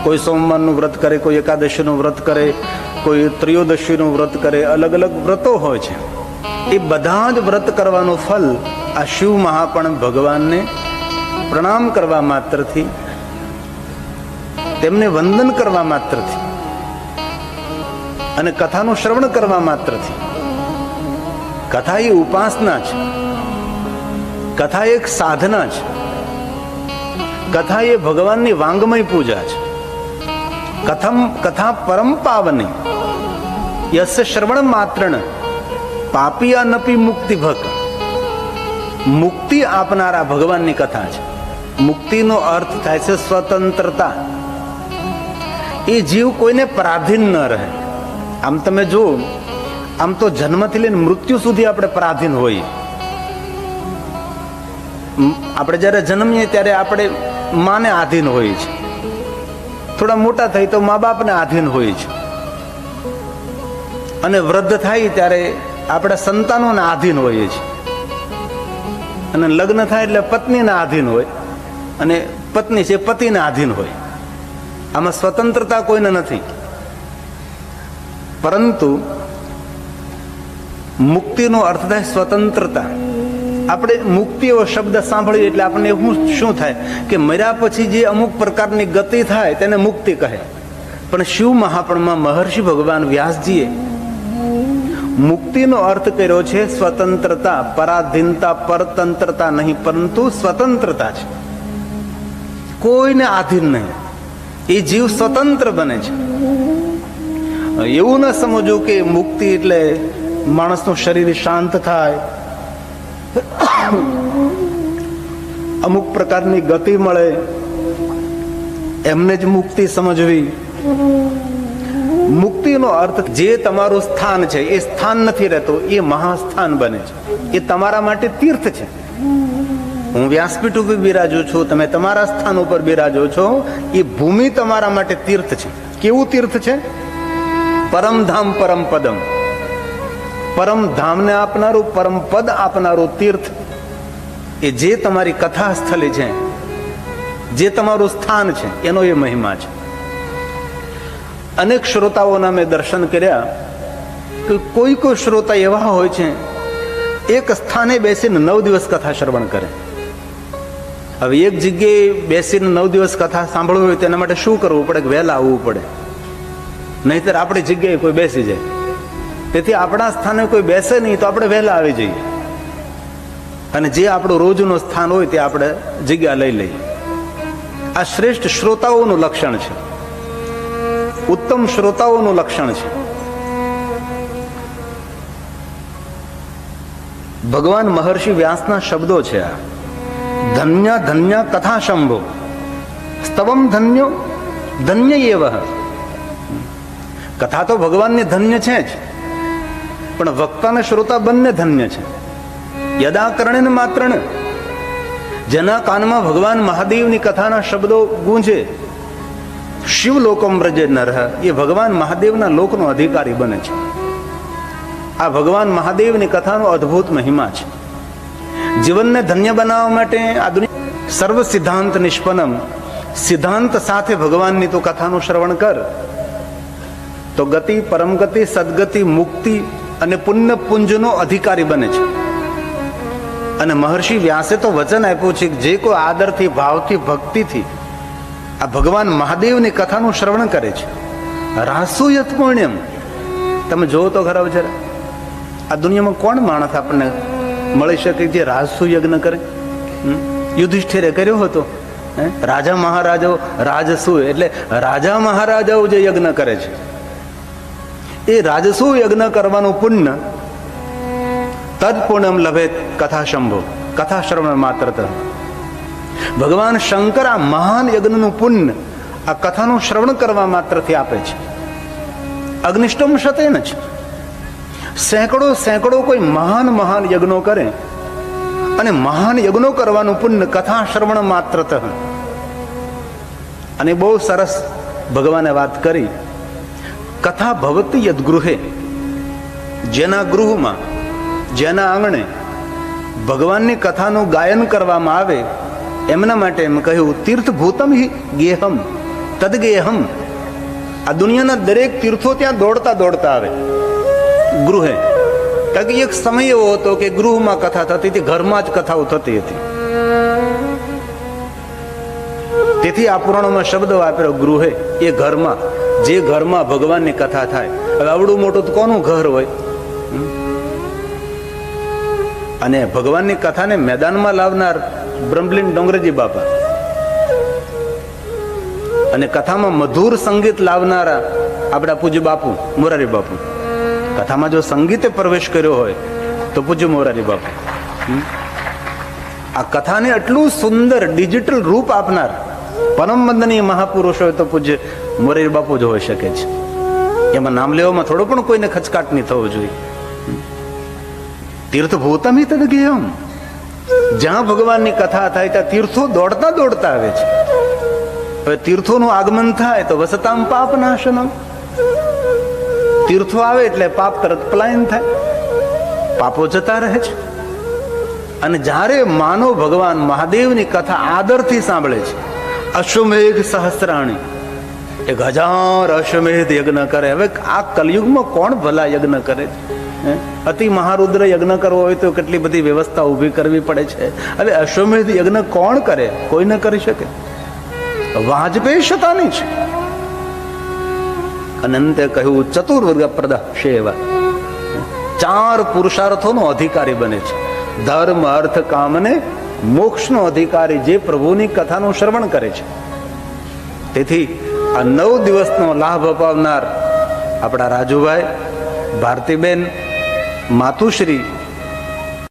કોઈ સોમવારનું વ્રત કરે, કોઈ એકાદશીનું વ્રત કરે, કોઈ ત્રયોદશીનું વ્રત કરે, અલગ અલગ વ્રતો હોય છે. એ બધા જ વ્રત કરવાનું ફલ આ શિવ મહાપણ ભગવાનને પ્રણામ કરવા માત્રથી, તેમને વંદન કરવા માત્રથી અને કથાનું શ્રવણ કરવા માત્રથી. કથા એ ઉપાસના છે, કથા એક સાધના છે, કથા એ ભગવાનની વાંગમય પૂજા છે. કથા પરમ પાવની યસ્ય શ્રવણ માત્રણ પાપિયા નપી મુક્તિ ભક. મુક્તિ આપનારા ભગવાનની કથા છે. મુક્તિનો અર્થ થાય છે સ્વતંત્રતા. એ જીવ કોઈને પરાધીન ન રહે. આમ તમે જો, આમ તો જન્મથી લઈને મૃત્યુ સુધી આપણે પરાધીન હોઈએ. આપણે જયારે જન્મીએ ત્યારે આપણે માને આધીન હોઈએ છીએ, થોડા મોટા થઈ તો મા બાપને આધીન હોઈએ છીએ, અને વૃદ્ધ થાય ત્યારે આપણે સંતાનોને આધીન હોઈએ છીએ, અને લગ્ન થાય એટલે પત્નીને આધીન હોય, અને પત્ની છે પતિને આધીન હોય. આમાં સ્વતંત્રતા કોઈને નથી. પરંતુ મુક્તિનો અર્થ થાય સ્વતંત્રતા. આપણે મુક્તિ એવો શબ્દ સાંભળીએ એટલે આપણને શું થાય કે મર્યા પછી જે અમુક પ્રકારની ગતિ થાય તેને મુક્તિ કહે. પણ શિવ મહાપણમાં મહર્ષિ ભગવાન વ્યાસજીએ મુક્તિનો અર્થ કર્યો છે સ્વતંત્રતા, પરાધીનતા, પરતંત્રતા નહીં, પરંતુ સ્વતંત્રતા છે. કોઈને આધીન નહીં. એ જીવ સ્વતંત્ર બને છે. એવું ન સમજવું કે મુક્તિ એટલે માણસનું શરીર શાંત થાય, અમુક પ્રકારની ગતિ મળે, એમને જ મુક્તિ સમજવી. મુક્તિનો અર્થ જે તમારું સ્થાન છે એ સ્થાન નથી રહેતું, એ મહાસ્થાન બને છે. એ તમારા માટે તીર્થ છે. હું વ્યાસપીઠ ઉપર બિરાજુ છું, તમે તમારા સ્થાન ઉપર બિરાજો છો, એ ભૂમિ તમારા માટે તીર્થ છે. કેવું તીર્થ છે? પરમધામ પરમ પદમ. પરમ ધામને આપનારું, પરમ પદ આપનારું તીર્થ. એ જે તમારી કથા સ્થલી છે, જે તમારું સ્થાન છે, એનો એ મહિમા છે. અનેક શ્રોતાઓના મેં દર્શન કર્યા કે કોઈ કોઈ શ્રોતા એવા હોય છે એક સ્થાને બેસીને 9 દિવસ કથા શ્રવણ કરે. હવે એક જગ્યાએ બેસીને 9 દિવસ કથા સાંભળવી હોય તેના માટે શું કરવું પડે? વહેલા આવવું પડે, નહીતર આપણી જગ્યાએ કોઈ બેસી જાય. તેથી આપણા સ્થાને કોઈ બેસે નહીં તો આપણે વહેલા આવી જઈએ, અને જે આપણું રોજનું સ્થાન હોય તે આપણે જગ્યા લઈ લઈએ. આ શ્રેષ્ઠ શ્રોતાઓનું લક્ષણ છે, ઉત્તમ શ્રોતાઓનું લક્ષણ છે. ભગવાન મહર્ષિ વ્યાસના શબ્દો છે આ. ધન્ય ધન્ય કથા શંભો સ્તવમ ધન્યો ધન્ય એવ. કથા તો ભગવાનને ધન્ય છે જ, પણ વક્તા અને શ્રોતા બંને ધન્ય છે. યદા કર્ણેન માત્રણ, જેના કાનમાં ભગવાન મહાદેવની કથાના શબ્દો ગૂંજે, શિવ લોકમ વ્રજે નરહ, એ ભગવાન મહાદેવના લોકનો અધિકારી બને છે. આ ભગવાન મહાદેવની કથાનો અદ્ભુત મહિમા છે. જીવનને ધન્ય બનાવવા માટે આ દુનિયા સર્વ સિદ્ધાંત નિષ્પન્નમ, સિદ્ધાંત સાથે ભગવાનની તો કથાનું શ્રવણ કર તો ગતિ, પરમગતિ, સદગતિ, મુક્તિ અને પુણ્ય પુંજનો અધિકારી બને છે. અને મહર્ષિ વ્યાસે તો વચન આપ્યું છે કે જે કોઈ આદરથી, ભાવથી, ભક્તિથી આ ભગવાન મહાદેવની કથાનું શ્રવણ કરે છે, રાસુયત પુણ્યમ. તમે જોવો તો ખરા જરા, આ દુનિયામાં કોણ માણસ આપણને મળી શકે જે રાજસુ યજ્ઞ કરે? યુધિષ્ઠિરે કર્યો હતો. રાજા મહારાજાઓ, રાજસુ એટલે રાજા મહારાજાઓ જે યજ્ઞ કરે છે, એ રાજસુ યજ્ઞ કરવાનું પુણ્ય તદ પુણ્યમ લભે કથા શંભો, કથા શ્રવણ માત્ર. ભગવાન શંકર આ મહાન યજ્ઞનું પુણ્ય આ કથાનું શ્રવણ કરવા માત્રથી આપે છે. અગ્નિષ્ટમ શતેન છે. સેંકડો સેંકડો કોઈ મહાન મહાન યજ્ઞો કરે, અને મહાન યજ્ઞો કરવાનું પુણ્ય કથા શ્રવણ માત્રત. અને બહુ સરસ ભગવાને વાત કરી, કથા ભવતી યદગૃહે, જેના ગૃહમાં, જેના આંગણે ભગવાનની કથાનું ગાયન કરવામાં આવે એમના માટે એમ કહ્યું તીર્થભૂતમ હિ ગેહમ, તદગેહમ. આ દુનિયાના દરેક તીર્થો ત્યાં દોડતા દોડતા આવે ગૃહે. કારણ કે એક સમય એવો હતો કે ગૃહમાં કથા થતી હતી, ઘરમાં જ કથાઓ થતી હતી. તેથી આ પુરાણોમાં શબ્દ વાપર્યો ગૃહે, એ ઘરમાં, જે ઘરમાં ભગવાનની કથા થાય. હવે આવડું મોટું તો કોનું ઘર હોય? અને ભગવાનની કથાને મેદાનમાં લાવનાર બ્રહ્મલીન ડોંગરેજી બાપા, અને કથામાં મધુર સંગીત લાવનારા આપણા પૂજ્ય બાપુ મોરારી બાપુ. કથામાં જો સંગીતે પ્રવેશ કર્યો હોય તો પૂજ્ય મોરારી બાપુ. આ કથાને આટલું સુંદર ડિજિટલ રૂપ આપનાર પરમ વંદનીય મહાપુરુષ હોય તો પૂજ્ય મોરારી બાપુ જ હોઈ શકે છે. એમાં નામ લેવામાં થોડો પણ કોઈને ખચકાટ નહીં થવો જોઈએ. તીર્થભૂતમ હિ તદગેહમ. જ્યાં ભગવાનની કથા થાય ત્યાં તીર્થો દોડતા દોડતા આવે છે. હવે તીર્થોનું આગમન થાય તો વસતામ પાપ નાશનમ. તીર્થો આવે એટલે પાપ તરત પલાયન થાય, પાપો જતા રહે છે. અને જ્યારે માનવ ભગવાન મહાદેવની કથા આદરથી સાંભળે છે, અશ્વમેઘ સહસ્રાણી, 1000 અશ્વમેધ યજ્ઞ કરે. હવે આ કલયુગમાં કોણ ભલા યજ્ઞ કરે છે? અતિ મહારુદ્ર યજ્ઞ કરવો હોય તો કેટલી બધી વ્યવસ્થા ઊભી કરવી પડે છે. હવે અશ્વમેધ યજ્ઞ કોણ કરે? કોઈ ન કરી શકે. વાજપેયી શતાની છે. અનંતે કહ્યું ચતુર્વર્ગ પ્રદા સેવા. 4 પુરુષાર્થોનો અધિકારી બને છે. ધર્મ, અર્થ, કામ અને મોક્ષનો અધિકારી જે પ્રભુની કથાનું શ્રવણ કરે છે. તેથી આ 9 દિવસનો લાભ અપાવનાર આપણા રાજુભાઈ, ભારતીબેન, માતુશ્રી